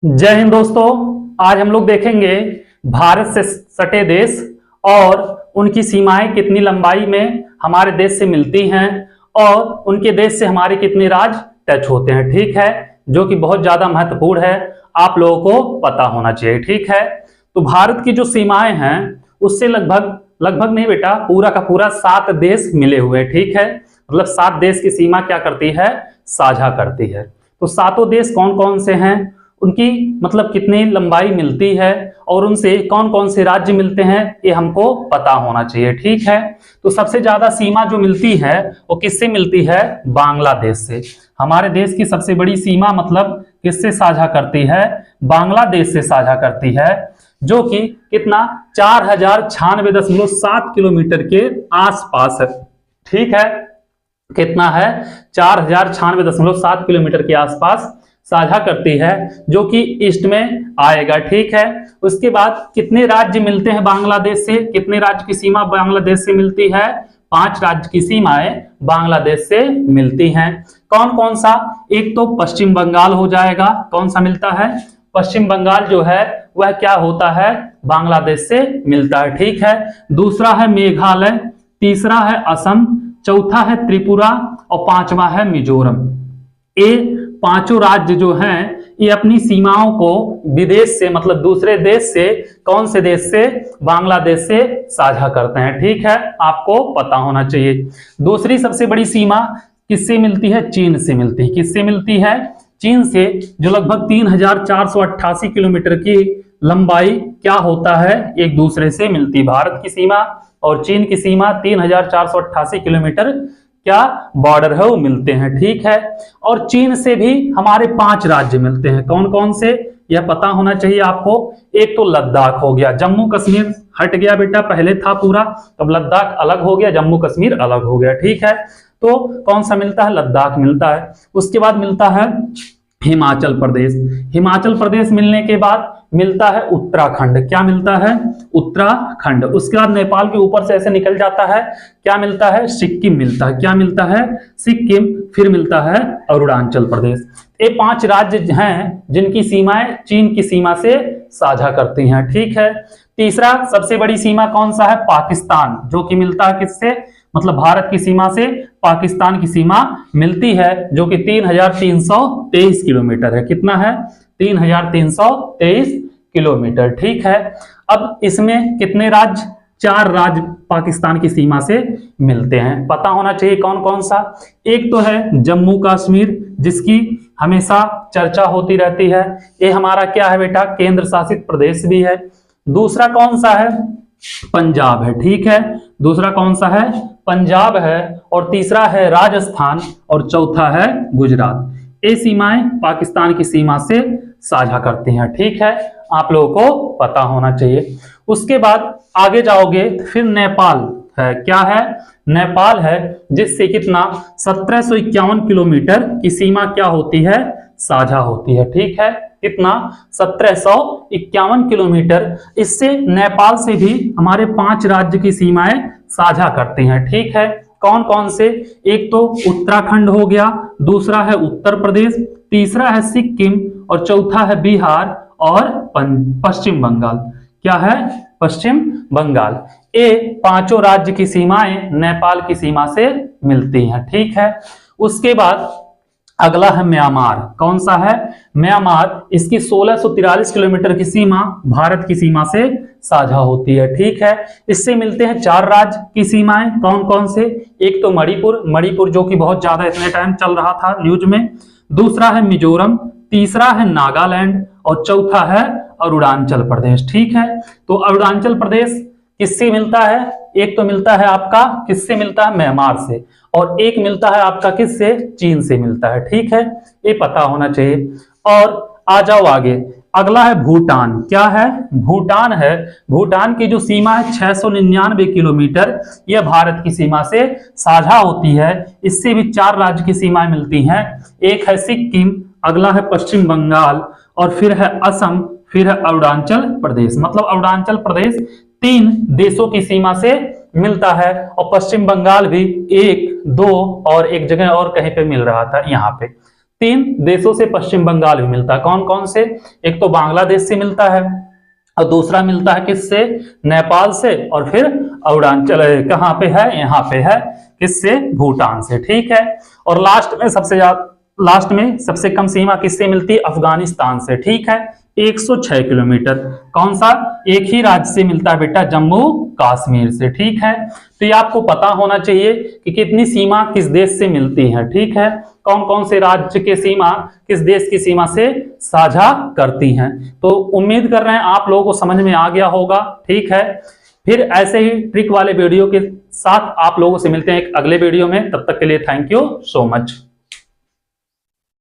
जय हिंद दोस्तों। आज हम लोग देखेंगे भारत से सटे देश और उनकी सीमाएं कितनी लंबाई में हमारे देश से मिलती हैं और उनके देश से हमारे कितने राज्य टच होते हैं। ठीक है, जो कि बहुत ज्यादा महत्वपूर्ण है, आप लोगों को पता होना चाहिए। ठीक है, तो भारत की जो सीमाएं हैं उससे लगभग लगभग नहीं बेटा, पूरा का पूरा 7 देश मिले हुए हैं। ठीक है, मतलब 7 देश की सीमा क्या करती है, साझा करती है। तो 7 देश कौन कौन से हैं, उनकी मतलब कितनी लंबाई मिलती है और उनसे कौन कौन से राज्य मिलते हैं, ये हमको पता होना चाहिए। ठीक है, तो सबसे ज्यादा सीमा जो मिलती है वो किससे मिलती है, बांग्लादेश से। हमारे देश की सबसे बड़ी सीमा मतलब किससे साझा करती है, बांग्लादेश से साझा करती है, जो कि कितना 4096.7 किलोमीटर के आसपास है। ठीक है, कितना है, 4096.7 किलोमीटर के आसपास साझा करती है, जो कि ईस्ट में आएगा। ठीक है, उसके बाद कितने राज्य मिलते हैं बांग्लादेश से, कितने राज्य की सीमा बांग्लादेश से मिलती है, 5 राज्य की सीमाएं बांग्लादेश से मिलती हैं। कौन कौन सा, एक तो पश्चिम बंगाल हो जाएगा। कौन सा मिलता है, पश्चिम बंगाल जो है वह क्या होता है, बांग्लादेश से मिलता है। ठीक है, दूसरा है मेघालय, तीसरा है असम, चौथा है त्रिपुरा और 5वां है मिजोरम। ये 5 राज्य जो हैं ये अपनी सीमाओं को विदेश से मतलब दूसरे देश से, कौन से देश से, बांग्लादेश से साझा करते हैं। ठीक है, आपको पता होना चाहिए। दूसरी सबसे बड़ी सीमा किससे मिलती है, चीन से मिलती है। किससे मिलती है, चीन से, जो लगभग 3488 किलोमीटर की लंबाई क्या होता है, एक दूसरे से मिलती। भारत की सीमा और चीन की सीमा 3488 किलोमीटर क्या बॉर्डर है वो मिलते हैं। ठीक है, और चीन से भी हमारे 5 राज्य मिलते हैं। कौन कौन से, यह पता होना चाहिए आपको। एक तो लद्दाख हो गया, जम्मू कश्मीर हट गया बेटा, पहले था पूरा, तब लद्दाख अलग हो गया, जम्मू कश्मीर अलग हो गया। ठीक है, तो कौन सा मिलता है, लद्दाख मिलता है। उसके बाद मिलता है हिमाचल प्रदेश। हिमाचल प्रदेश मिलने के बाद मिलता है उत्तराखंड। क्या मिलता है, उत्तराखंड। उसके बाद नेपाल के ऊपर से ऐसे निकल जाता है, क्या मिलता है, सिक्किम मिलता है। क्या मिलता है, सिक्किम। फिर मिलता है अरुणाचल प्रदेश। ये 5 राज्य हैं जिनकी सीमाएं चीन की सीमा से साझा करती हैं। ठीक है, तीसरा सबसे बड़ी सीमा कौन सा है, पाकिस्तान, जो कि मिलता है किससे, मतलब भारत की सीमा से पाकिस्तान की सीमा मिलती है, जो कि 3323 किलोमीटर है। कितना है, 3323 किलोमीटर। ठीक है, अब इसमें कितने राज्य, 4 राज्य पाकिस्तान की सीमा से मिलते हैं। पता होना चाहिए कौन कौन सा। एक तो है जम्मू कश्मीर, जिसकी हमेशा चर्चा होती रहती है, ये हमारा क्या है बेटा, केंद्र शासित प्रदेश भी है। दूसरा कौन सा है, पंजाब है। ठीक है, दूसरा कौन सा है, पंजाब है। और तीसरा है राजस्थान और चौथा है गुजरात। ये सीमाएं पाकिस्तान की सीमा से साझा करती हैं। ठीक है, आप लोगों को पता होना चाहिए। उसके बाद आगे जाओगे फिर नेपाल है। क्या है, नेपाल है, जिससे कितना 1751 किलोमीटर की सीमा क्या होती है, साझा होती है। ठीक है, कितना 1751 किलोमीटर। इससे नेपाल से भी हमारे 5 राज्य की सीमाएं साझा करते हैं। ठीक है, कौन कौन से, एक तो उत्तराखंड हो गया, दूसरा है उत्तर प्रदेश, तीसरा है सिक्किम और चौथा है बिहार और पश्चिम बंगाल। क्या है, पश्चिम बंगाल। ये 5 राज्य की सीमाएं नेपाल की सीमा से मिलती हैं। ठीक है, उसके बाद अगला है म्यांमार। कौन सा है, म्यांमार। इसकी 1643 किलोमीटर की सीमा भारत की सीमा से साझा होती है। ठीक है, इससे मिलते हैं 4 राज्य की सीमाएं। कौन कौन से, एक तो मणिपुर जो कि बहुत ज्यादा इतने टाइम चल रहा था न्यूज में। दूसरा है मिजोरम, तीसरा है नागालैंड और चौथा है अरुणाचल प्रदेश। ठीक है, तो अरुणाचल प्रदेश किससे मिलता है, एक तो मिलता है आपका किससे मिलता है, म्यांमार से, और एक मिलता है आपका किससे, चीन से मिलता है। ठीक है, ये पता होना चाहिए। और आ जाओ आगे, अगला है भूटान। क्या है, भूटान है। भूटान की जो सीमा है 699 किलोमीटर, यह भारत की सीमा से साझा होती है। इससे भी 4 राज्य की सीमाएं मिलती हैं। एक है सिक्किम, अगला है पश्चिम बंगाल और फिर है असम, फिर है अरुणाचल प्रदेश। मतलब अरुणाचल प्रदेश 3 देशों की सीमा से मिलता है और पश्चिम बंगाल भी 1, 2 और एक जगह और कहीं पे मिल रहा था यहाँ पे। 3 देशों से पश्चिम बंगाल भी मिलता है। कौन कौन से? एक तो बांग्लादेश से मिलता है और दूसरा मिलता है किससे? नेपाल से, और फिर अरुणाचल कहाँ पे है? यहाँ पे है, किससे? भूटान से। ठीक है, और लास्ट में सबसे कम सीमा किससे मिलती है? अफगानिस्तान से। ठीक है, 106 किलोमीटर। कौन सा? एक ही राज्य से मिलता है बेटा, जम्मू कश्मीर से। ठीक है, तो ये आपको पता होना चाहिए कि कितनी सीमा किस देश से मिलती है। ठीक है, कौन कौन से राज्य के सीमा किस देश की सीमा से साझा करती हैं। तो उम्मीद कर रहे हैं आप लोगों को समझ में आ गया होगा। ठीक है, फिर ऐसे ही ट्रिक वाले वीडियो के साथ आप लोगों से मिलते हैं एक अगले वीडियो में। तब तक के लिए थैंक यू सो मच।